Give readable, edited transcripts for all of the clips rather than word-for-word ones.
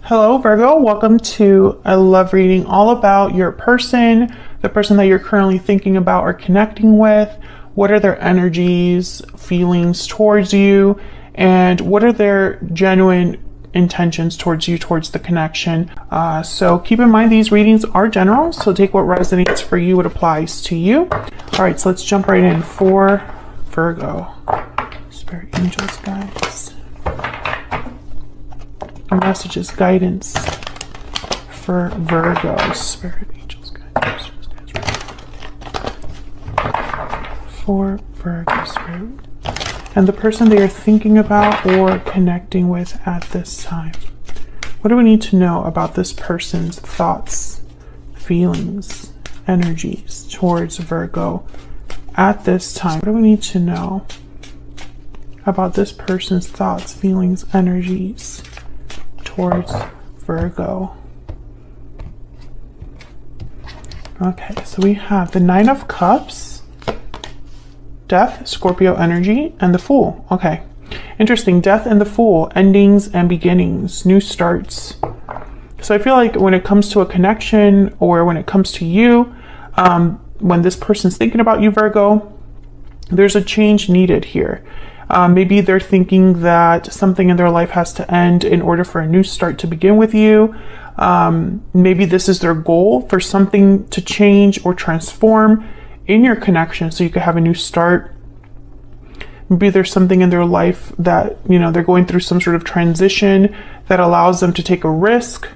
Hello, Virgo. Welcome to a love reading all about your person, the person that you're currently thinking about or connecting with. What are their energies, feelings towards you, and what are their genuine intentions towards you, towards the connection. So keep in mind these readings are general, so take what resonates for you, what applies to you. All right, so let's jump right in for Virgo. Spirit, angels, guides. Messages, guidance for Virgo. Spirit, angels, guidance. For Virgo, Spirit. And the person they are thinking about or connecting with at this time. What do we need to know about this person's thoughts, feelings, energies towards Virgo at this time? What do we need to know about this person's thoughts, feelings, energies towards Virgo? Okay, so we have the Nine of Cups, Death, Scorpio energy, and the Fool. Okay, interesting. Death and the Fool, endings and beginnings, new starts. So I feel like when it comes to a connection or when it comes to you, when this person's thinking about you, Virgo, there's a change needed here. Maybe they're thinking that something in their life has to end in order for a new start to begin with you. Maybe this is their goal, for something to change or transform in your connection so you could have a new start. Maybe there's something in their life that, they're going through some sort of transition that allows them to take a risk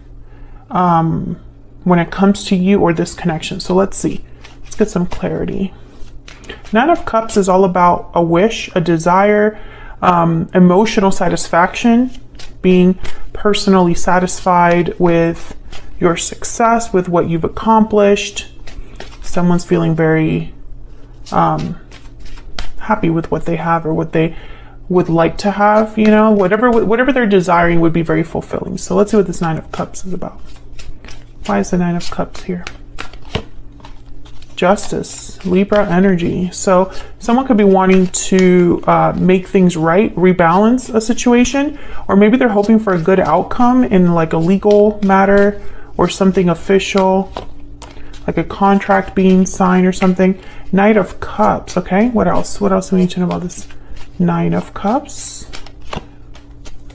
when it comes to you or this connection. So let's see. Let's get some clarity. Nine of Cups is all about a wish, a desire, emotional satisfaction, being personally satisfied with your success, with what you've accomplished. Someone's feeling very happy with what they have or what they would like to have, whatever they're desiring would be very fulfilling. So let's see what this Nine of Cups is about. Why is the Nine of Cups here? Justice, Libra energy. So someone could be wanting to make things right, rebalance a situation, or maybe they're hoping for a good outcome in like a legal matter or something official, like a contract being signed or something. Knight of Cups. Okay, what else? What else do we need to know about this Nine of Cups?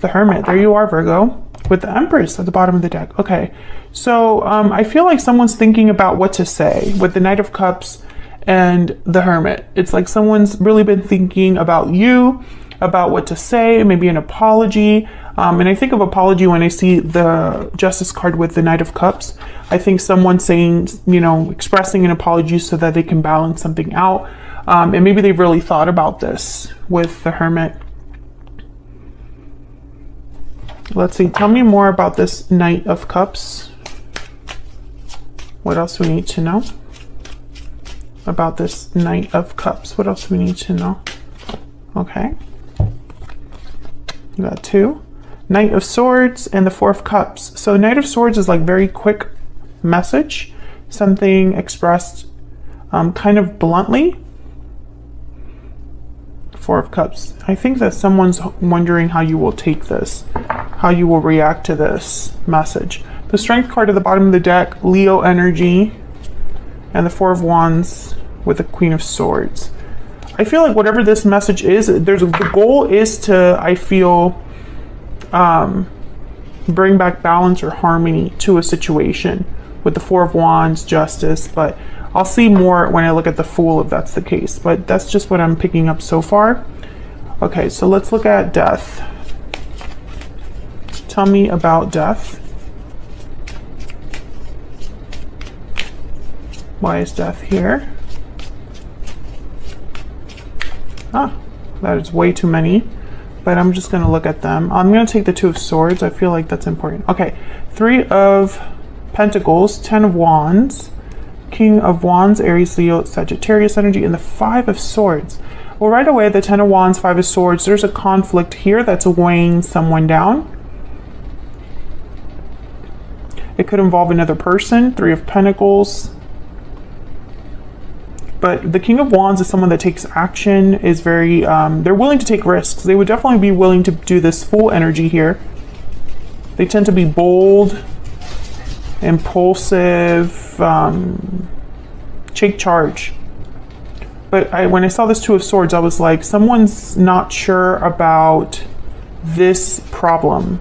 The Hermit. There you are, Virgo, with the Empress at the bottom of the deck. Okay, so I feel like someone's thinking about what to say with the Knight of Cups and the Hermit. It's like someone's really been thinking about you, about what to say, maybe an apology. And I think of apology when I see the Justice card with the Knight of Cups. I think someone saying, expressing an apology so that they can balance something out. And maybe they've really thought about this with the Hermit. Let's see. Tell me more about this Knight of Cups. What else do we need to know about this Knight of Cups? What else do we need to know? Okay. You got two. Knight of Swords and the Four of Cups. So Knight of Swords is like very quick message, something expressed kind of bluntly. Four of Cups. I think that someone's wondering how you will take this, how you will react to this message. The Strength card at the bottom of the deck, Leo energy, and the Four of Wands with the Queen of Swords. I feel like whatever this message is, the goal is to, I feel, bring back balance or harmony to a situation with the Four of Wands, Justice, but I'll see more when I look at the Fool if that's the case, but that's just what I'm picking up so far. Okay, so let's look at Death. Tell me about Death. Why is Death here? That is way too many, but I'm just going to look at them. I'm going to take the Two of Swords. I feel like that's important. Okay, Three of Pentacles, Ten of Wands, King of Wands, Aries, Leo, Sagittarius energy, and the Five of Swords. Well, right away, the Ten of Wands, Five of Swords, there's a conflict here that's weighing someone down. It could involve another person. Three of Pentacles. But the King of Wands is someone that takes action, is very, they're willing to take risks. They would definitely be willing to do this Fool energy here. They tend to be bold, impulsive, take charge. But when I saw this Two of Swords, I was like, someone's not sure about this problem.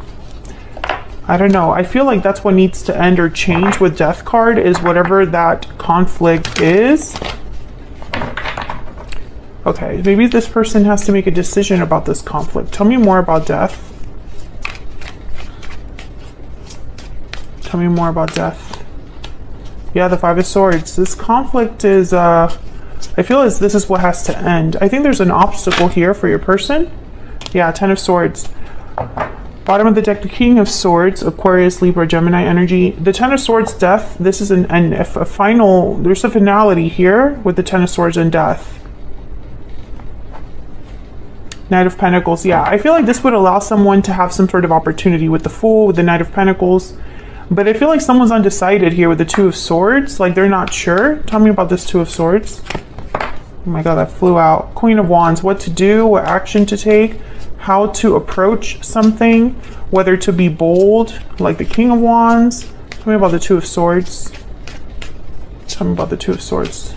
I don't know. I feel like that's what needs to end or change with Death card, is whatever that conflict is. Okay, maybe this person has to make a decision about this conflict. Tell me more about Death. Tell me more about Death. Yeah, the Five of Swords. This conflict is, I feel as this is what has to end. I think there's an obstacle here for your person. Yeah, Ten of Swords. Bottom of the deck, the King of Swords, Aquarius, Libra, Gemini energy. The Ten of Swords, Death. This is a final, there's a finality here with the Ten of Swords and Death. Knight of Pentacles. Yeah, I feel like this would allow someone to have some sort of opportunity with the Fool, with the Knight of Pentacles. But I feel like someone's undecided here with the Two of Swords. Like they're not sure. Tell me about this Two of Swords. Oh my God, that flew out. Queen of Wands. What to do, what action to take, how to approach something, whether to be bold, like the King of Wands. Tell me about the Two of Swords. Tell me about the Two of Swords.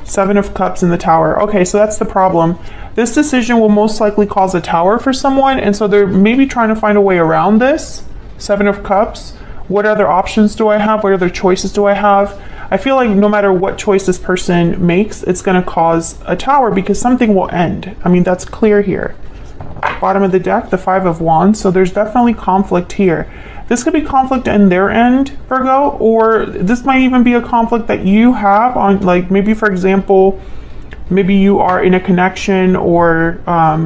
Seven of Cups in the Tower. Okay, so that's the problem. This decision will most likely cause a tower for someone, and so they're maybe trying to find a way around this. Seven of Cups. What other options do I have? What other choices do I have? I feel like no matter what choice this person makes, it's going to cause a tower because something will end. I mean, that's clear here. Bottom of the deck, the Five of Wands. So there's definitely conflict here. This could be conflict in their end, Virgo, or this might even be a conflict that you have on, like, maybe, for example, maybe you are in a connection, or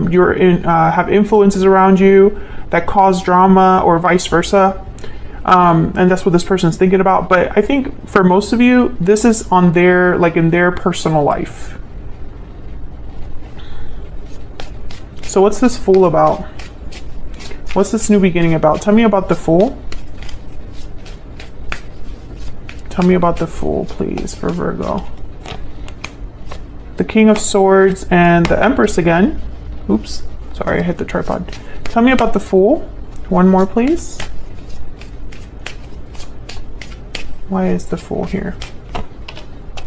you're in have influences around you that cause drama, or vice versa. And that's what this person's thinking about. But I think for most of you, this is on their, like, in their personal life. So what's this Fool about? What's this new beginning about? Tell me about the Fool. Tell me about the Fool, please, for Virgo. The King of Swords and the Empress again. Oops, sorry, I hit the tripod. Tell me about the Fool. One more, please. Why is the Fool here?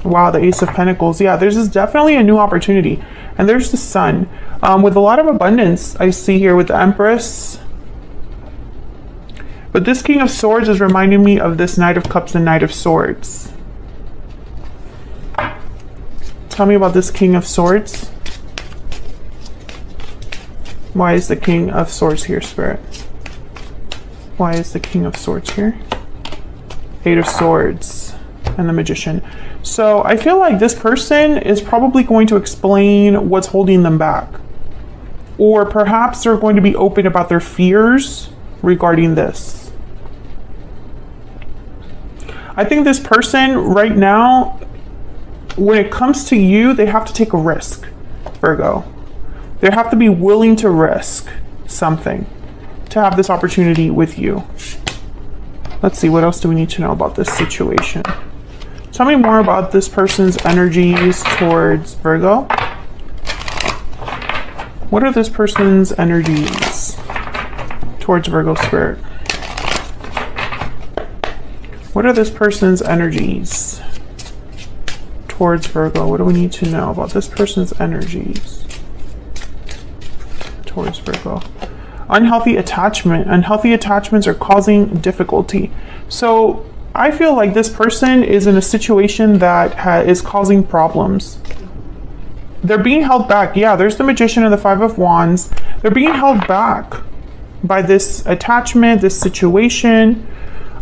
Wow, the Ace of Pentacles. Yeah, there's definitely a new opportunity. And there's the Sun. With a lot of abundance, I see here with the Empress. But this King of Swords is reminding me of this Knight of Cups and Knight of Swords. Tell me about this King of Swords. Why is the King of Swords here, Spirit? Why is the King of Swords here? Eight of Swords and the Magician. So I feel like this person is probably going to explain what's holding them back. Or perhaps they're going to be open about their fears regarding this. I think this person right now, when it comes to you, they have to take a risk, Virgo. They have to be willing to risk something to have this opportunity with you. Let's see, what else do we need to know about this situation? Tell me more about this person's energies towards Virgo. What are this person's energies towards Virgo, Spirit? What are this person's energies towards Virgo? What do we need to know about this person's energies towards Virgo? Unhealthy attachment. Unhealthy attachments are causing difficulty. So I feel like this person is in a situation that is causing problems. They're being held back. Yeah, there's the Magician and the Five of Wands. They're being held back by this attachment, this situation.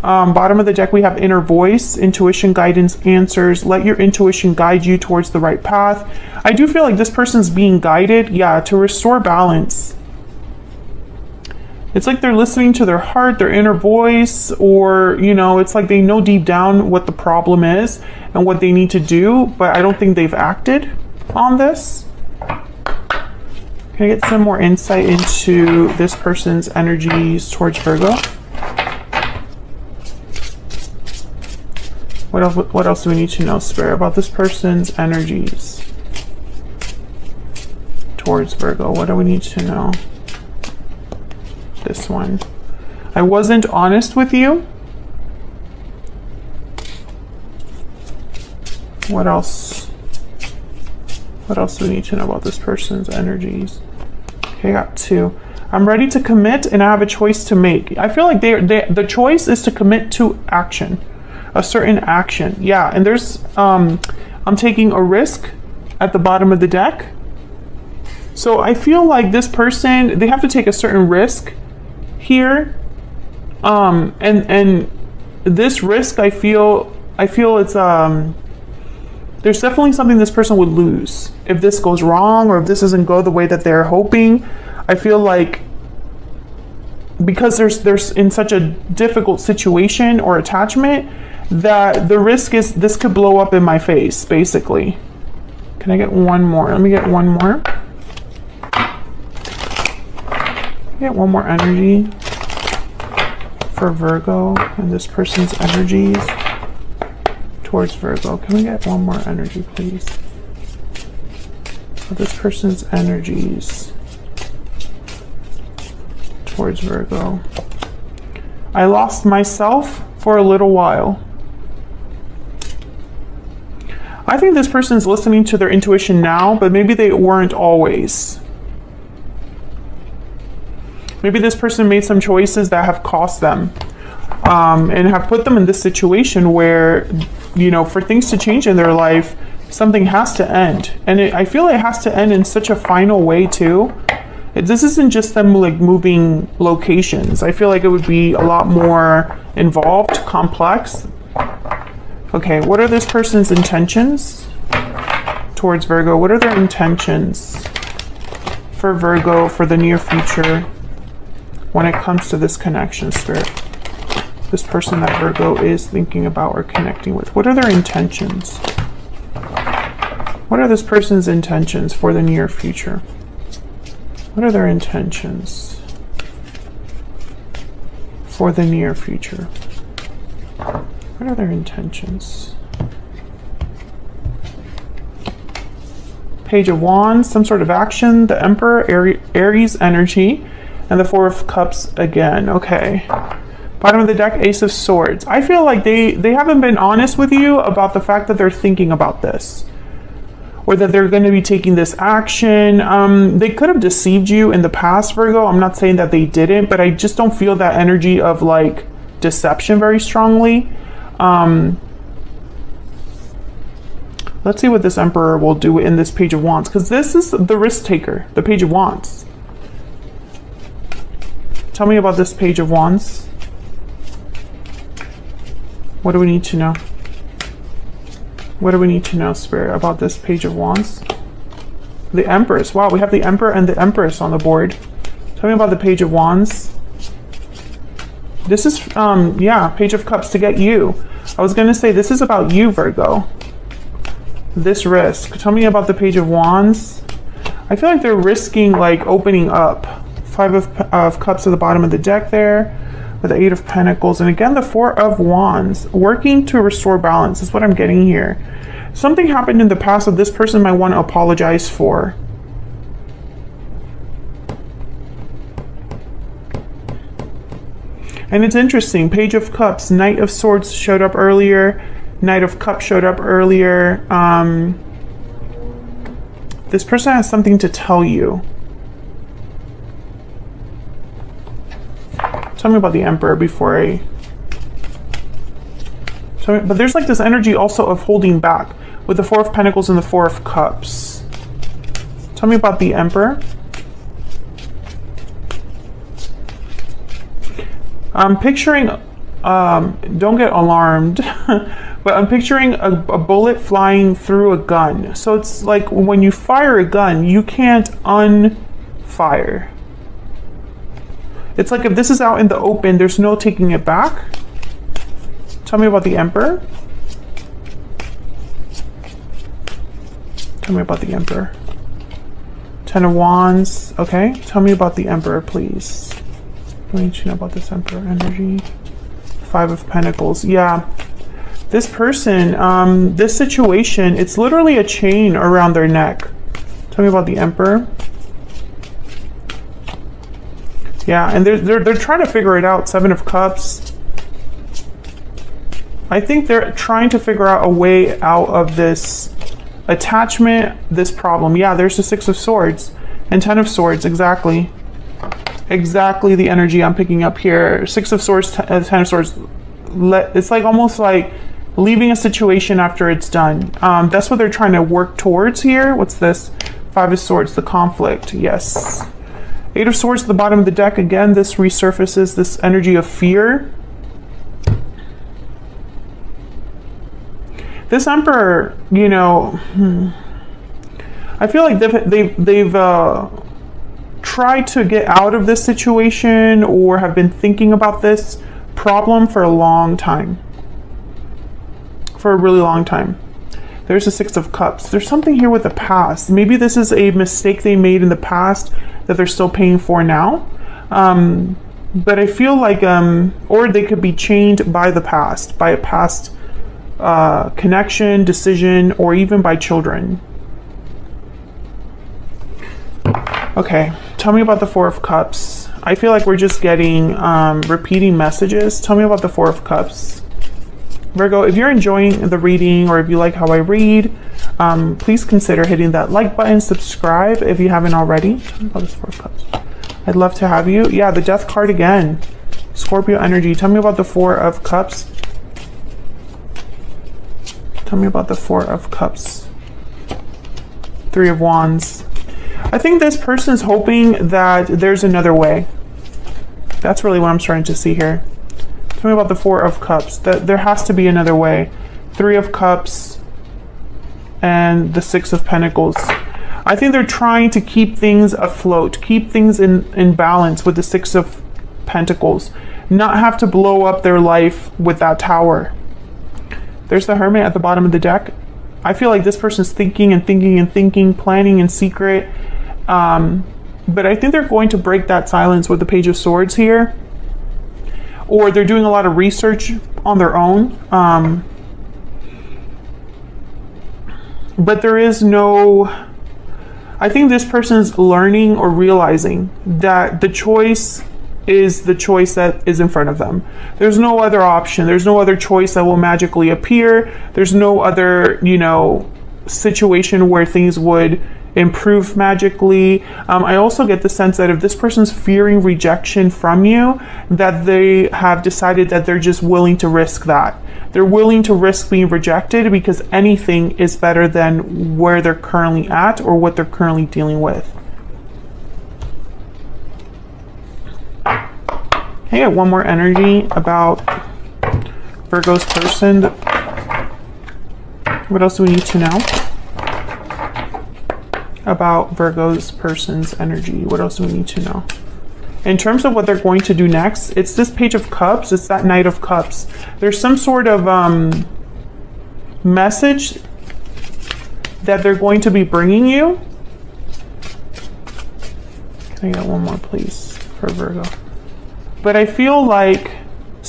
Bottom of the deck, we have inner voice, intuition, guidance, answers. Let your intuition guide you towards the right path. I do feel like this person's being guided, yeah, to restore balance. It's like they're listening to their heart, their inner voice, or, you know, it's like they know deep down what the problem is and what they need to do, but I don't think they've acted on this. Can I get some more insight into this person's energies towards Virgo? What else do we need to know, Spirit, about this person's energies towards Virgo? What do we need to know? This one. I wasn't honest with you. What else? What else do we need to know about this person's energies? Okay, I got 2. I'm ready to commit and I have a choice to make. I feel like the choice is to commit to action, a certain action. Yeah, and there's, I'm taking a risk at the bottom of the deck. So I feel like this person, they have to take a certain risk here. And this risk, I feel it's, there's definitely something this person would lose if this goes wrong or if this doesn't go the way that they're hoping. I feel like because there's in such a difficult situation or attachment that the risk is this could blow up in my face, basically. Can I get one more? Let me get one more. Get one more energy for Virgo and this person's energies towards Virgo. Can we get one more energy, please? For this person's energies towards Virgo. I lost myself for a little while. I think this person's listening to their intuition now, but maybe they weren't always. Maybe this person made some choices that have cost them, and have put them in this situation where, you know, for things to change in their life, something has to end. And I feel it has to end in such a final way too. This isn't just them like moving locations. I feel like it would be a lot more involved, complex. Okay, what are this person's intentions towards Virgo? What are their intentions for Virgo for the near future when it comes to this connection, Spirit? This person that Virgo is thinking about or connecting with. What are their intentions? What are this person's intentions for the near future? What are their intentions for the near future? What are their intentions? Page of Wands, some sort of action, the Emperor, Aries energy, and the Four of Cups again. Okay. Bottom of the deck, Ace of Swords. I feel like they haven't been honest with you about the fact that they're thinking about this, or that they're going to be taking this action. They could have deceived you in the past, Virgo. I'm not saying that they didn't, but I just don't feel that energy of like deception very strongly. Let's see what this Emperor will do in this Page of Wands, because this is the risk taker, the Page of Wands. Tell me about this Page of Wands. What do we need to know? What do we need to know, Spirit, about this Page of Wands? The Empress. Wow, we have the Emperor and the Empress on the board. Tell me about the Page of Wands. This is, yeah, Page of Cups to get you. I was going to say this is about you, Virgo. This risk. Tell me about the Page of Wands. I feel like they're risking like opening up. Five of Cups at the bottom of the deck there, with the Eight of Pentacles, and again the Four of Wands, working to restore balance is what I'm getting here. Something happened in the past that this person might want to apologize for. And it's interesting, Page of Cups, Knight of Swords showed up earlier, Knight of Cups showed up earlier. This person has something to tell you. Tell me about the Emperor before I... But there's like this energy also of holding back with the Four of Pentacles and the Four of Cups. Tell me about the Emperor. I'm picturing, don't get alarmed, but I'm picturing a bullet flying through a gun. So it's like when you fire a gun, you can't unfire. It's like if this is out in the open, there's no taking it back. Tell me about the Emperor. Tell me about the Emperor. Ten of Wands. Okay, tell me about the Emperor, please. What do you know about this Emperor energy? Five of Pentacles. Yeah. This person, this situation, it's literally a chain around their neck. Tell me about the Emperor. Yeah, and they're trying to figure it out. 7 of Cups. I think they're trying to figure out a way out of this attachment, this problem. Yeah, there's the 6 of Swords and 10 of Swords. Exactly. Exactly the energy I'm picking up here. 6 of Swords, 10 of Swords. It's like almost like leaving a situation after it's done. That's what they're trying to work towards here. What's this? 5 of Swords, the conflict. Yes. 8 of Swords at the bottom of the deck. Again, this resurfaces this energy of fear. This Emperor, you know, I feel like they've tried to get out of this situation or have been thinking about this problem for a long time. For a really long time. There's the 6 of Cups. There's something here with the past. Maybe this is a mistake they made in the past that they're still paying for now. But I feel like, or they could be chained by the past, by a past connection, decision, or even by children. Okay, tell me about the 4 of Cups. I feel like we're just getting repeating messages. Tell me about the 4 of Cups. Virgo, if you're enjoying the reading or if you like how I read, please consider hitting that like button, subscribe if you haven't already. Tell me about this 4 of Cups. I'd love to have you. Yeah, the Death card again. Scorpio energy. Tell me about the 4 of Cups. Tell me about the 4 of Cups. 3 of Wands. I think this person's hoping that there's another way. That's really what I'm starting to see here. Tell me about the 4 of Cups. That there has to be another way. 3 of Cups and the 6 of Pentacles. I think they're trying to keep things afloat, keep things in balance with the 6 of Pentacles, not have to blow up their life with that Tower. There's the Hermit at the bottom of the deck. I feel like this person's thinking and thinking and thinking, planning in secret. But I think they're going to break that silence with the Page of Swords here. Or they're doing a lot of research on their own. But there is no... I think this person's learning or realizing that the choice is the choice that is in front of them. There's no other option. There's no other choice that will magically appear. There's no other, you know, situation where things would improve magically. I also get the sense that if this person's fearing rejection from you, that they have decided that they're just willing to risk that. They're willing to risk being rejected because anything is better than where they're currently at or what they're currently dealing with. I get one more energy about Virgo's person. What else do we need to know about Virgo's person's energy? What else do we need to know? In terms of what they're going to do next, it's this Page of Cups. It's that Knight of Cups. There's some sort of message that they're going to be bringing you. Can I get one more, please, for Virgo? But I feel like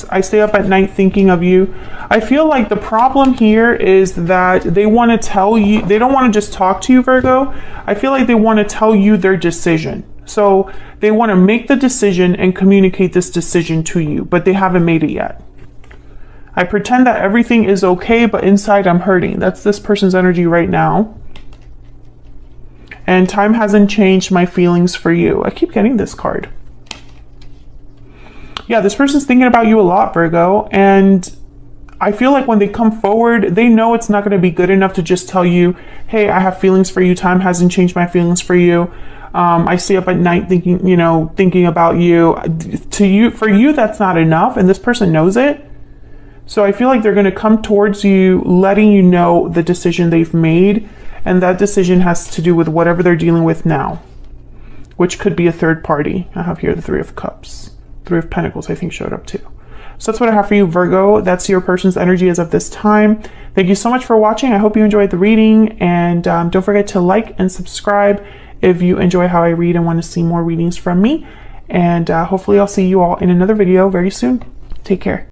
I stay up at night thinking of you. I feel like the problem here is that they want to tell you, they don't want to just talk to you, Virgo. I feel like they want to tell you their decision. So they want to make the decision and communicate this decision to you, but they haven't made it yet. I pretend that everything is okay, but inside I'm hurting. That's this person's energy right now. And time hasn't changed my feelings for you. I keep getting this card. Yeah, this person's thinking about you a lot, Virgo. And I feel like when they come forward, they know it's not going to be good enough to just tell you, hey, I have feelings for you. Time hasn't changed my feelings for you. I stay up at night thinking, you know, thinking about you. For you, that's not enough. And this person knows it. So I feel like they're going to come towards you, letting you know the decision they've made. And that decision has to do with whatever they're dealing with now, which could be a third party. I have here the 3 of Cups. 3 of Pentacles, I think, showed up too. So that's what I have for you, Virgo. That's your person's energy as of this time. Thank you so much for watching. I hope you enjoyed the reading. And don't forget to like and subscribe if you enjoy how I read and want to see more readings from me. And hopefully I'll see you all in another video very soon. Take care.